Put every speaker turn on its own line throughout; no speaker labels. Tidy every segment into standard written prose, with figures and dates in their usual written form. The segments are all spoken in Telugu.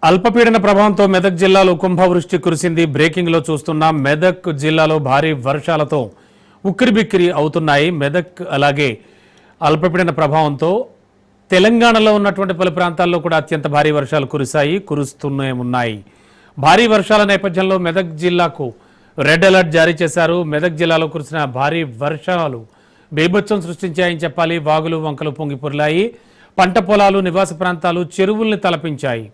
అల్పపీడన ప్రభావంతో మెదక్ జిల్లాలో కుంభవృష్టి కురిసింది. బ్రేకింగ్ లో చూస్తున్నాం. మెదక్ జిల్లాలో భారీ వర్షాలతో ఉక్కిరిబిక్కిరి అవుతున్నాయి మెదక్. అలాగే అల్పపీడన ప్రభావంతో తెలంగాణలో ఉన్నటువంటి పలు ప్రాంతాల్లో కూడా అత్యంత భారీ వర్షాలు కురుస్తూనే ఉన్నాయి. భారీ వర్షాల నేపథ్యంలో మెదక్ జిల్లాకు రెడ్ అలర్ట్ జారీ చేశారు. మెదక్ జిల్లాలో కురిసిన భారీ వర్షాలు బీభత్సం సృష్టించాయని చెప్పాలి. వాగులు వంకలు పొంగి పొర్లాయి. పంట పొలాలు, నివాస ప్రాంతాలు, చెరువుల్ని తలపించాయి.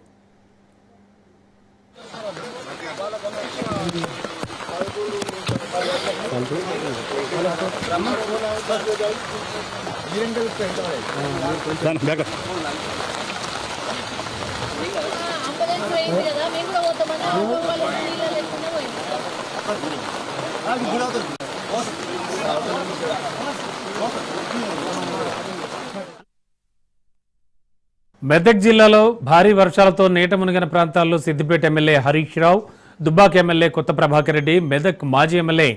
మెదక్ జిల్లాలో భారీ వర్షాలతో నీట మునిగిన ప్రాంతాల్లో సిద్దిపేట ఎమ్మెల్యే హరీష్ రావు, దుబ్బాక ఎమ్మెల్యే కొత్త ప్రభాకర్ రెడ్డి, మెదక్ మాజీ ఎమ్మెల్యే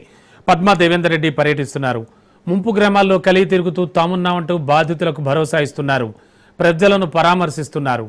పద్మా దేవేందర్ రెడ్డి పర్యటిస్తున్నారు. ముంపు గ్రామాల్లో కలిగి తిరుగుతూ తామున్నామంటూ బాధితులకు భరోసా ఇస్తున్నారు. ప్రజలను పరామర్శిస్తున్నారు.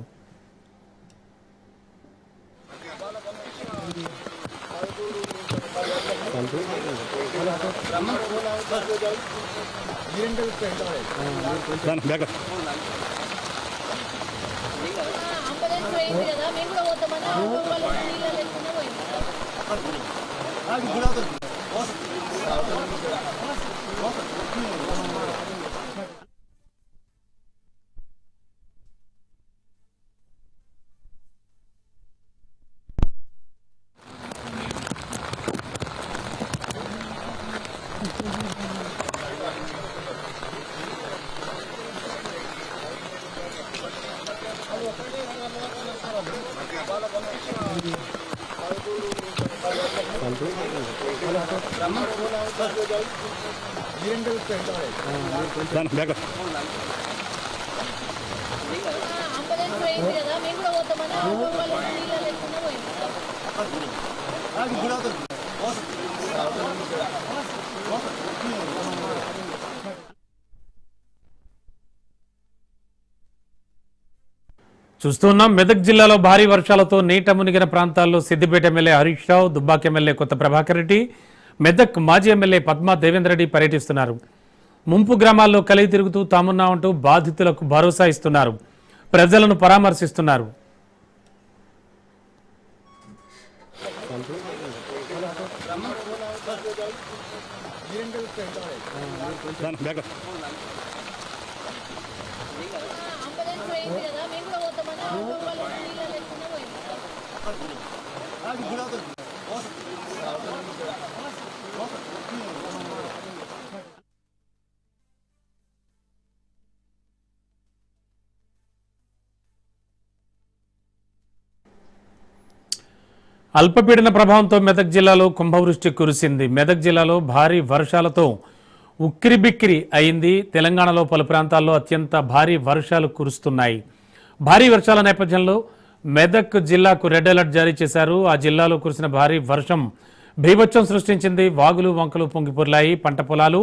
చూస్తున్నాం. మెదక్ జిల్లాలో భారీ వర్షాలతో నీట మునిగిన ప్రాంతాల్లో సిద్దిపేట ఎమ్మెల్యే హరీష్ రావు, దుబ్బాక ఎమ్మెల్యే కొత్త ప్రభాకర్ రెడ్డి, మెదక్ మాజీ ఎమ్మెల్యే పద్మా దేవేందర్ రెడ్డి పర్యటిస్తున్నారు. ముంపు గ్రామాల్లో కలిగి తిరుగుతూ తామున్నామంటూ బాధితులకు భరోసా ఇస్తున్నారు. ప్రజలను పరామర్శిస్తున్నారు. అల్పపీడన ప్రభావంతో మెదక్ జిల్లాలో కుంభవృష్టి కురిసింది. మెదక్ జిల్లాలో భారీ వర్షాలతో ఉక్కిరిబిక్కిరి అయింది. తెలంగాణలో పలు ప్రాంతాల్లో అత్యంత భారీ వర్షాలు కురుస్తున్నాయి. భారీ వర్షాల నేపథ్యంలో మెదక్ జిల్లాకు రెడ్ అలర్ట్ జారీ చేశారు. ఆ జిల్లాలో కురిసిన భారీ వర్షం బీభత్సం సృష్టించింది. వాగులు వంకలు పొంగి పొర్లాయి. పంట పొలాలు,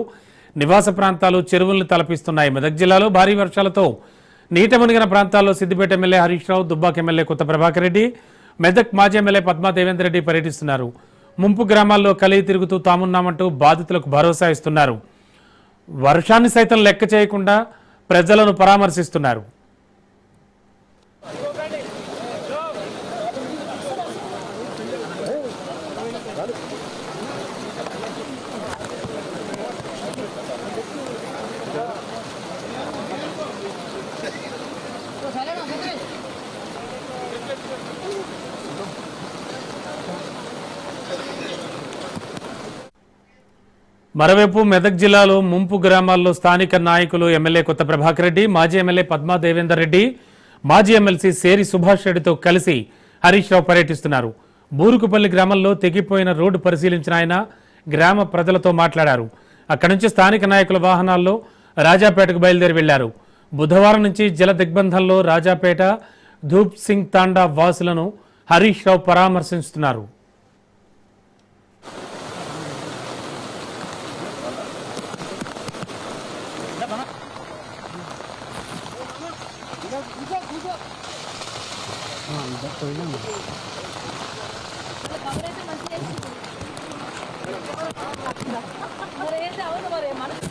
నివాస ప్రాంతాలు, చెరువులను తలపిస్తున్నాయి. మెదక్ జిల్లాలో భారీ వర్షాలతో నీట మునిగిన ప్రాంతాల్లో సిద్దిపేట ఎమ్మెల్యే హరీష్ రావు, దుబ్బాక ఎమ్మెల్యే కొత్త ప్రభాకర్ రెడ్డి, మెదక్ మాజీ ఎమ్మెల్యే పద్మా దేవేందర్ రెడ్డి పర్యటిస్తున్నారు. ముంపు గ్రామాల్లో కలిగి తిరుగుతూ తామున్నామంటూ బాధితులకు భరోసా ఇస్తున్నారు. వర్షాన్ని సైతం లెక్క చేయకుండా ప్రజలను పరామర్శిస్తున్నారు. మరోవైపు మెదక్ జిల్లాలో ముంపు గ్రామాల్లో స్థానిక నాయకులు ఎమ్మెల్యే కొత్త ప్రభాకర్ రెడ్డి, మాజీ ఎమ్మెల్యే పద్మా దేవేందర్ రెడ్డి, మాజీ ఎమ్మెల్సీ సేరి సుభాష్ రెడ్డితో కలిసి హరీష్ రావు పర్యటిస్తున్నారు. బూరుకుపల్లి గ్రామంలో తెగిపోయిన రోడ్డు పరిశీలించిన ఆయన గ్రామ ప్రజలతో మాట్లాడారు. అక్కడి నుంచి స్థానిక నాయకుల వాహనాల్లో రాజాపేటకు బయలుదేరి వెళ్లారు. బుధవారం నుంచి జల దిగ్బంధంలో రాజాపేట, ధూప్ సింగ్ తాండా వాసులను హరీష్ రావు పరామర్శిస్తున్నారు.
మరి